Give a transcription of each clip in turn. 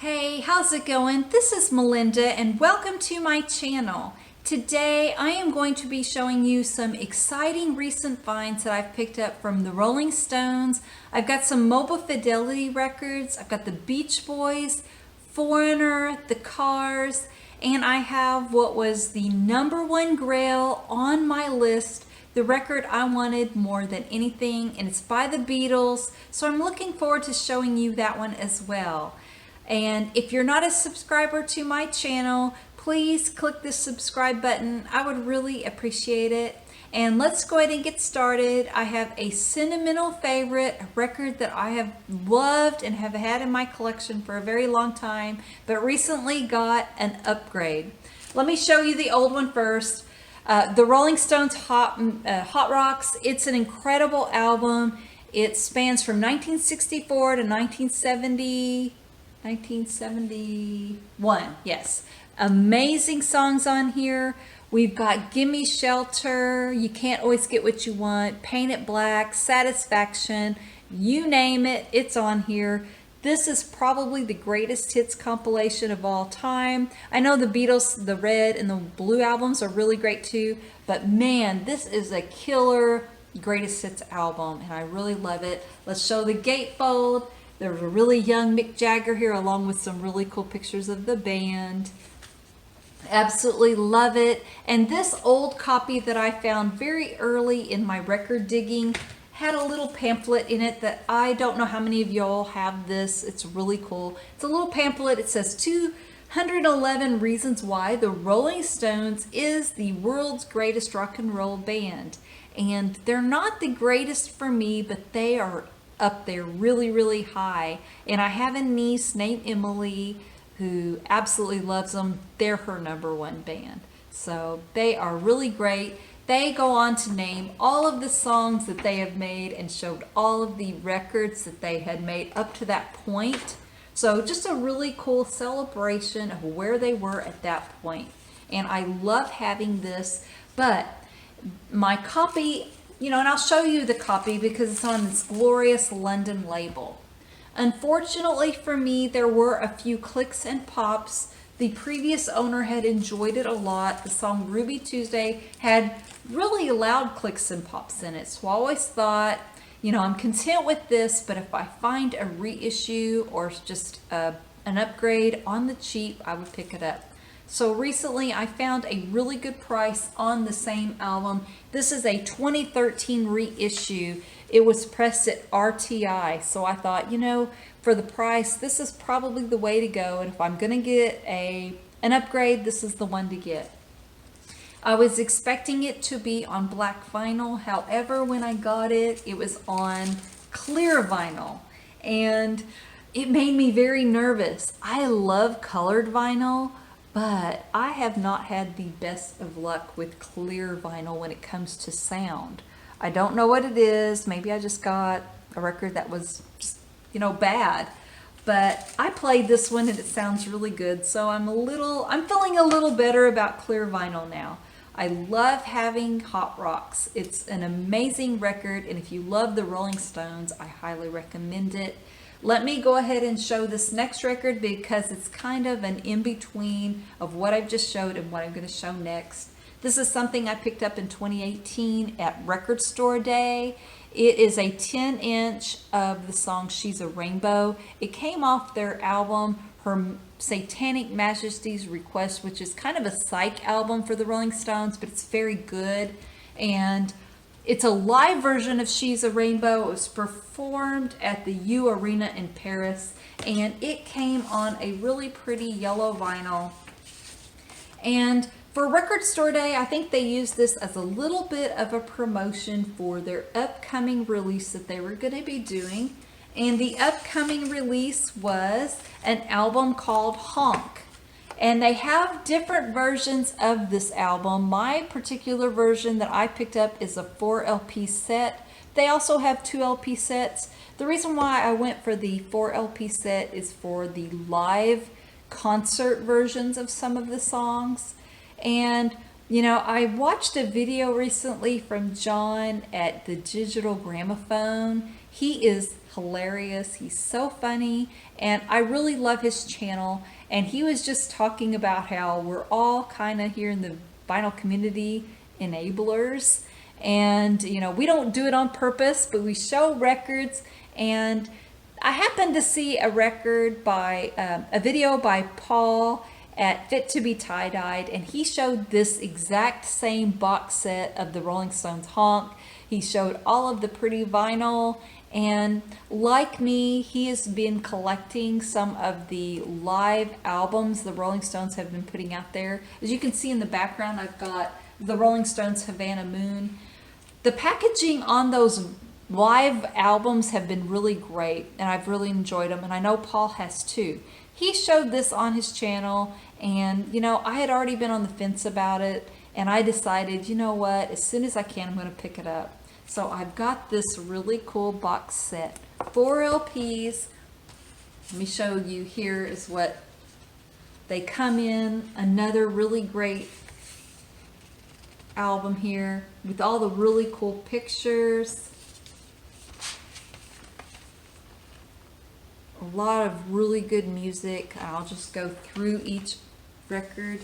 Hey, how's it going? This is Melinda and welcome to my channel. Today I am going to be showing you some exciting recent finds that I've picked up from the Rolling Stones. I've got some Mobile Fidelity records, I've got the Beach Boys, Foreigner, the Cars, and I have what was the #1 Grail on my list, the record I wanted more than anything, and it's by the Beatles, so I'm looking forward to showing you that one as well. And if you're not a subscriber to my channel, please click the subscribe button. I would really appreciate it. And let's go ahead and get started. I have a sentimental favorite, a record that I have loved and have had in my collection for a very long time, but recently got an upgrade. Let me show you the old one first. The Rolling Stones Hot Rocks. It's an incredible album. It spans from 1964 to 1971, yes. Amazing songs on here. We've got Gimme Shelter, You Can't Always Get What You Want, Paint It Black, Satisfaction, you name it, it's on here. This is probably the greatest hits compilation of all time. I know the Beatles, the Red and the Blue albums are really great too, but man, this is a killer greatest hits album and I really love it. Let's show the gatefold. There's a really young Mick Jagger here along with some really cool pictures of the band. Absolutely love it. And this old copy that I found very early in my record digging had a little pamphlet in it that I don't know how many of y'all have this. It's really cool. It's a little pamphlet. It says 211 reasons why the Rolling Stones is the world's greatest rock and roll band. And they're not the greatest for me, but they are up there really high. And I have a niece named Emily who absolutely loves them. They're her #1 band. So they are really great. They go on to name all of the songs that they have made and showed all of the records that they had made up to that point. So just a really cool celebration of where they were at that point. And I love having this, but my copy, and I'll show you the copy because it's on this glorious London label. Unfortunately for me, there were a few clicks and pops. The previous owner had enjoyed it a lot. The song Ruby Tuesday had really loud clicks and pops in it. So I always thought, I'm content with this, but if I find a reissue or just an upgrade on the cheap, I would pick it up. So recently I found a really good price on the same album. This is a 2013 reissue. It was pressed at RTI. So I thought, for the price, this is probably the way to go. And if I'm gonna get an upgrade, this is the one to get. I was expecting it to be on black vinyl. However, when I got it, it was on clear vinyl. And it made me very nervous. I love colored vinyl, but I have not had the best of luck with clear vinyl when it comes to sound. I don't know what it is. Maybe I just got a record that was just, bad. But I played this one and it sounds really good. So I'm feeling a little better about clear vinyl now. I love having Hot Rocks. It's an amazing record, and if you love the Rolling Stones, I highly recommend it. Let me go ahead and show this next record because it's kind of an in-between of what I've just showed and what I'm going to show next. This is something I picked up in 2018 at Record Store Day. It is a 10-inch of the song She's a Rainbow. It came off their album, Her Satanic Majesty's Request, which is kind of a psych album for the Rolling Stones, but it's very good. And it's a live version of She's a Rainbow. It was performed at the U Arena in Paris, and it came on a really pretty yellow vinyl. And for Record Store Day, I think they used this as a little bit of a promotion for their upcoming release that they were going to be doing. And the upcoming release was an album called Honk. And they have different versions of this album. My particular version that I picked up is a 4 LP set. They also have 2 LP sets. The reason why I went for the 4 LP set is for the live concert versions of some of the songs. And I watched a video recently from John at the Digital Gramophone. He is hilarious. He's so funny, and I really love his channel. And he was just talking about how we're all kind of here in the vinyl community enablers. And, you know, we don't do it on purpose, but we show records. And I happened to see a record by, a video by Paul at Fit to be Tie-Dyed, and he showed this exact same box set of the Rolling Stones Honk. He showed all of the pretty vinyl, and like me, he has been collecting some of the live albums the Rolling Stones have been putting out there. As you can see in the background, I've got the Rolling Stones Havana Moon. The packaging on those live albums have been really great, and I've really enjoyed them, and I know Paul has too. He showed this on his channel, and you know, I had already been on the fence about it, and I decided, you know what, as soon as I can, I'm going to pick it up. So I've got this really cool box set, 4 LPs. Let me show you. Here is what they come in. Another really great album here with all the really cool pictures. A lot of really good music. I'll just go through each record.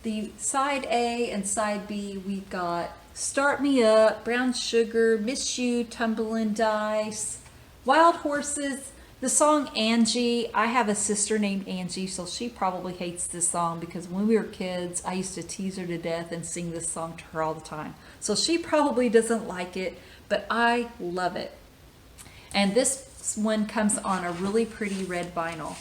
The side A and side B, we got Start Me Up, Brown Sugar, Miss You, Tumbling Dice, Wild Horses, the song Angie. I have a sister named Angie, so she probably hates this song because when we were kids, I used to tease her to death and sing this song to her all the time. So she probably doesn't like it, but I love it. And this one comes on a really pretty red vinyl.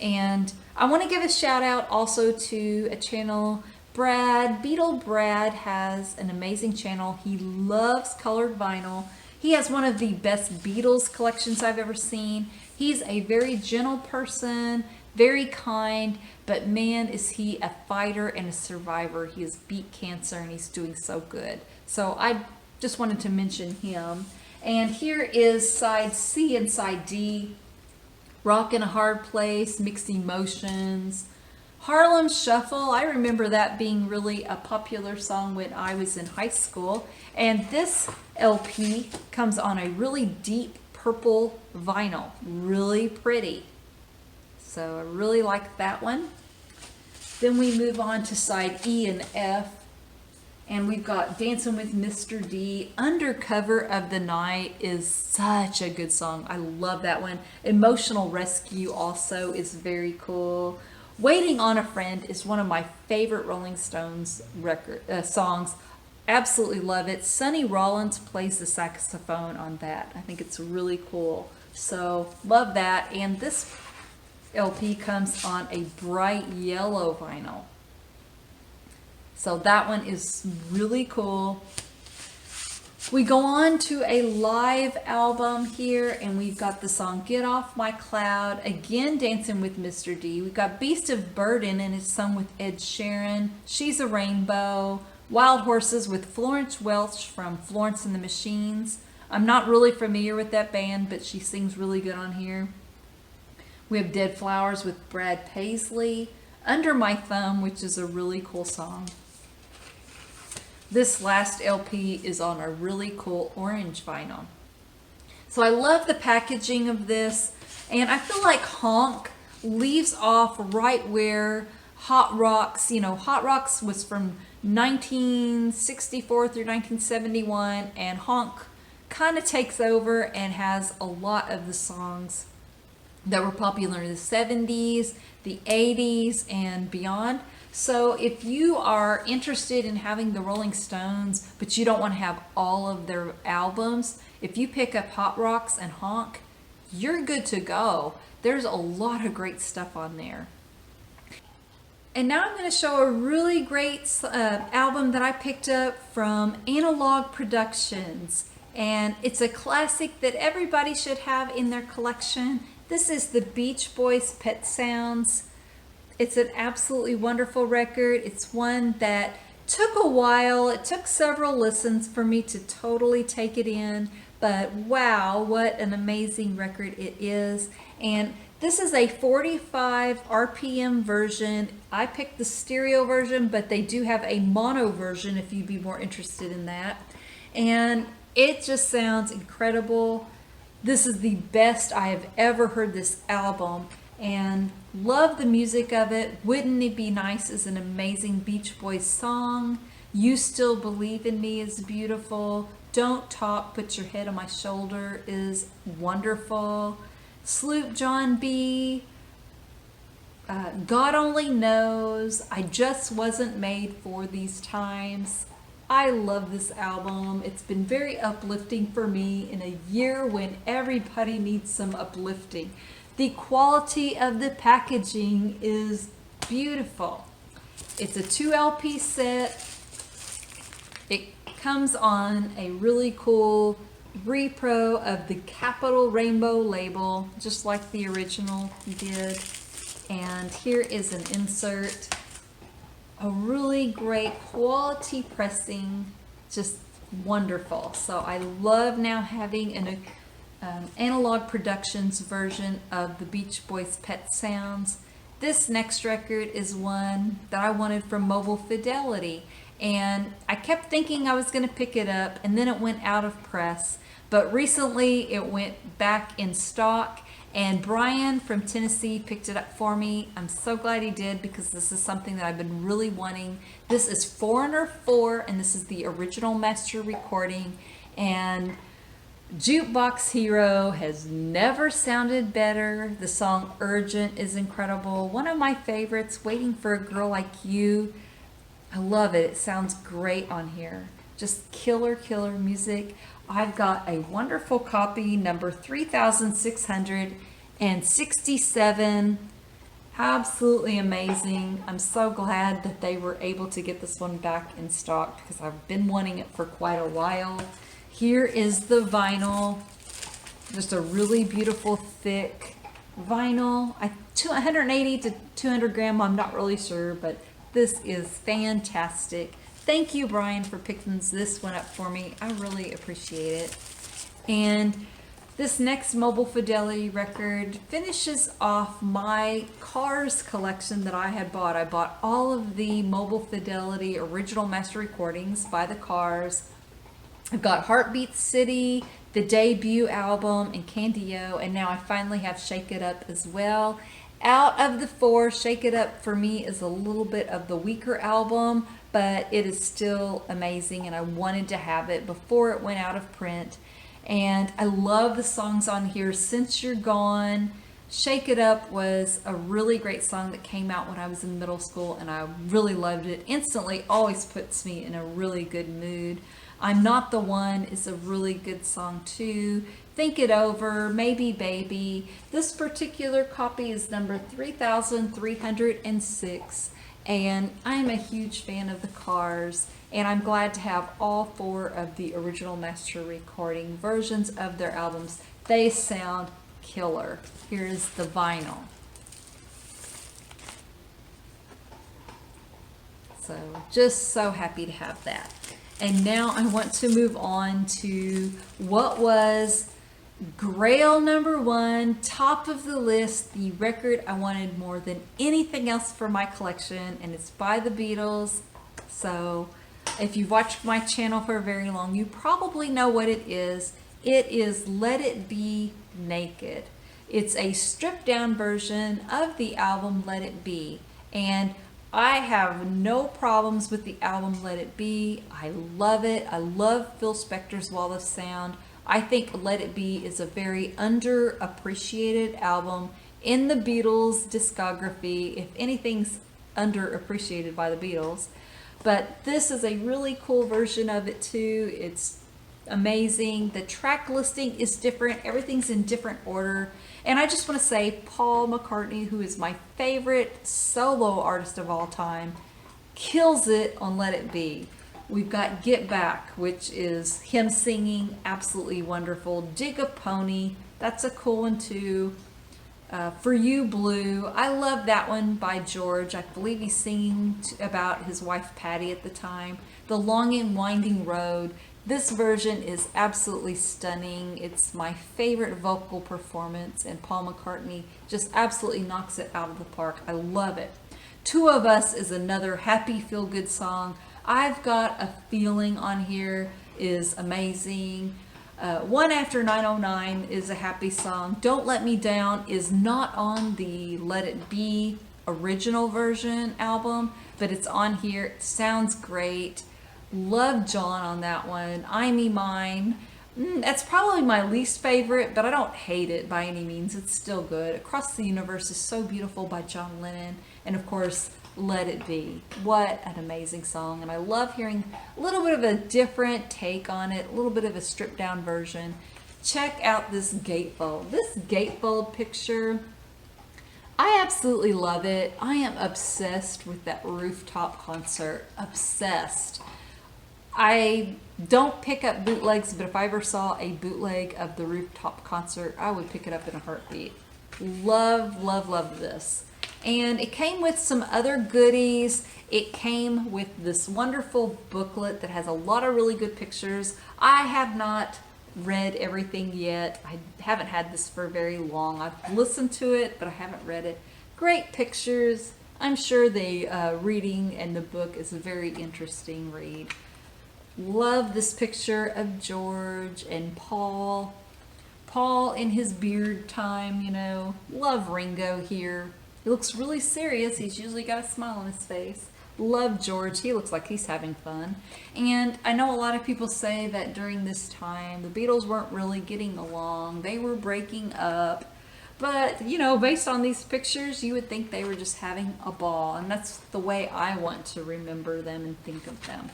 And I want to give a shout out also to a channel, Beatle Brad has an amazing channel. He loves colored vinyl. He has one of the best Beatles collections I've ever seen. He's a very gentle person, very kind, but man, is he a fighter and a survivor. He has beat cancer and he's doing so good. So I just wanted to mention him. And here is side C and side D. Rock in a Hard Place, Mixed Emotions, Harlem Shuffle. I remember that being really a popular song when I was in high school. And this LP comes on a really deep purple vinyl, really pretty. So I really like that one. Then we move on to side E and F. And we've got Dancing with Mr. D. Undercover of the Night is such a good song. I love that one. Emotional Rescue also is very cool. Waiting on a Friend is one of my favorite Rolling Stones songs. Absolutely love it. Sonny Rollins plays the saxophone on that. I think it's really cool. So love that. And this LP comes on a bright yellow vinyl. So that one is really cool. We go on to a live album here, and we've got the song Get Off My Cloud, again Dancing with Mr. D. We've got Beast of Burden, and it's sung with Ed Sheeran. She's a Rainbow. Wild Horses with Florence Welch from Florence and the Machines. I'm not really familiar with that band, but she sings really good on here. We have Dead Flowers with Brad Paisley. Under My Thumb, which is a really cool song. This last LP is on a really cool orange vinyl. So I love the packaging of this, and I feel like Honk leaves off right where Hot Rocks, Hot Rocks was from 1964 through 1971, and Honk kind of takes over and has a lot of the songs that were popular in the 70s, the 80s, and beyond. So if you are interested in having the Rolling Stones, but you don't want to have all of their albums, if you pick up Hot Rocks and Honk, you're good to go. There's a lot of great stuff on there. And now I'm going to show a really great album that I picked up from Analog Productions. And it's a classic that everybody should have in their collection. This is the Beach Boys' Pet Sounds. It's an absolutely wonderful record. It's one that took a while. It took several listens for me to totally take it in. But wow, what an amazing record it is. And this is a 45 RPM version. I picked the stereo version, but they do have a mono version if you'd be more interested in that. And it just sounds incredible. This is the best I have ever heard this album, and love the music of it. Wouldn't It Be Nice is an amazing Beach Boys song. You Still Believe in Me is beautiful. Don't Talk, Put Your Head on My Shoulder is wonderful. Sloop John B. God Only Knows. I Just Wasn't Made for These Times. I love this album. It's been very uplifting for me in a year when everybody needs some uplifting. The quality of the packaging is beautiful. It's a 2 LP set. It comes on a really cool repro of the Capital Rainbow label, just like the original did. And here is an insert. A really great quality pressing, just wonderful. So I love now having an Analog Productions version of the Beach Boys' Pet Sounds. This next record is one that I wanted from Mobile Fidelity, and I kept thinking I was going to pick it up, and then it went out of press. But recently it went back in stock, and Brian from Tennessee picked it up for me. I'm so glad he did, because this is something that I've been really wanting. This is Foreigner 4, and this is the original master recording. And Jukebox Hero has never sounded better. The song Urgent is incredible. One of my favorites, Waiting for a Girl Like You. I love it. It sounds great on here. Just killer, killer music. I've got a wonderful copy, number 3667. Absolutely amazing. I'm so glad that they were able to get this one back in stock, because I've been wanting it for quite a while. Here is the vinyl. Just a really beautiful thick vinyl. 180 to 200 gram, I'm not really sure, but this is fantastic. Thank you, Brian, for picking this one up for me. I really appreciate it. And this next Mobile Fidelity record finishes off my Cars collection that I had bought. I bought all of the Mobile Fidelity original master recordings by the Cars. I've got Heartbeat City, the debut album, and Candy-O, and now I finally have Shake It Up as well. Out of the 4, Shake It Up for me is a little bit of the weaker album, but it is still amazing, and I wanted to have it before it went out of print. And I love the songs on here. Since You're Gone, Shake It Up was a really great song that came out when I was in middle school, and I really loved it. Instantly always puts me in a really good mood. I'm Not the One is a really good song too. Think It Over, Maybe Baby. This particular copy is number 3306, and I'm a huge fan of the Cars, and I'm glad to have all 4 of the original master recording versions of their albums. They sound killer. Here's the vinyl. So just so happy to have that. And now I want to move on to what was Grail number 1, top of the list, the record I wanted more than anything else for my collection, and it's by the Beatles. So if you've watched my channel for very long, you probably know what it is. It is Let It Be Naked. It's a stripped down version of the album Let It Be, and I have no problems with the album Let It Be. I love it. I love Phil Spector's Wall of Sound. I think Let It Be is a very underappreciated album in the Beatles discography, if anything's underappreciated by the Beatles. But this is a really cool version of it too. It's amazing. The track listing is different. Everything's in different order. And I just want to say, Paul McCartney, who is my favorite solo artist of all time, kills it on Let It Be. We've got Get Back, which is him singing, absolutely wonderful. Dig a Pony, that's a cool one too. For You Blue, I love that one by George. I believe he's singing about his wife Patty at the time. The Long and Winding Road, this version is absolutely stunning. It's my favorite vocal performance, and Paul McCartney just absolutely knocks it out of the park. I love it. Two of Us is another happy feel-good song. I've Got a Feeling on here is amazing. One After 909 is a happy song. Don't Let Me Down is not on the Let It Be original version album, but it's on here. It sounds great. Love John on that one. I Me Mine. That's probably my least favorite, but I don't hate it by any means. It's still good. Across the Universe is so beautiful by John Lennon. And of course, Let It Be. What an amazing song. And I love hearing a little bit of a different take on it, a little bit of a stripped down version. Check out this gatefold. This gatefold picture, I absolutely love it. I am obsessed with that rooftop concert. Obsessed. I don't pick up bootlegs, but if I ever saw a bootleg of the rooftop concert, I would pick it up in a heartbeat. Love, love, love this. And it came with some other goodies. It came with this wonderful booklet that has a lot of really good pictures. I have not read everything yet. I haven't had this for very long. I've listened to it, but I haven't read it. Great pictures. I'm sure the reading and the book is a very interesting read. Love this picture of George and Paul. Paul in his beard time, you know. Love Ringo here. He looks really serious. He's usually got a smile on his face. Love George. He looks like he's having fun. And I know a lot of people say that during this time, the Beatles weren't really getting along. They were breaking up. But, you know, based on these pictures, you would think they were just having a ball. And that's the way I want to remember them and think of them.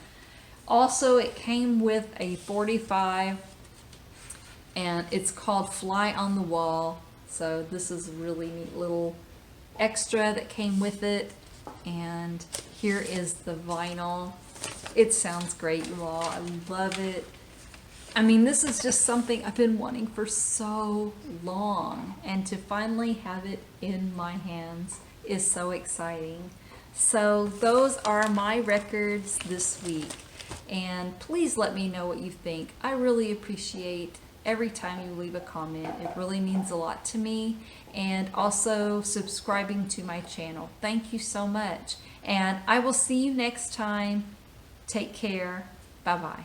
Also, it came with a 45, and it's called Fly on the Wall. So this is a really neat little extra that came with it. And here is the vinyl. It sounds great, you all. I love it. I mean, this is just something I've been wanting for so long, and to finally have it in my hands is so exciting. So those are my records this week. And please let me know what you think. I really appreciate every time you leave a comment. It really means a lot to me. And also subscribing to my channel. Thank you so much. And I will see you next time. Take care. Bye-bye.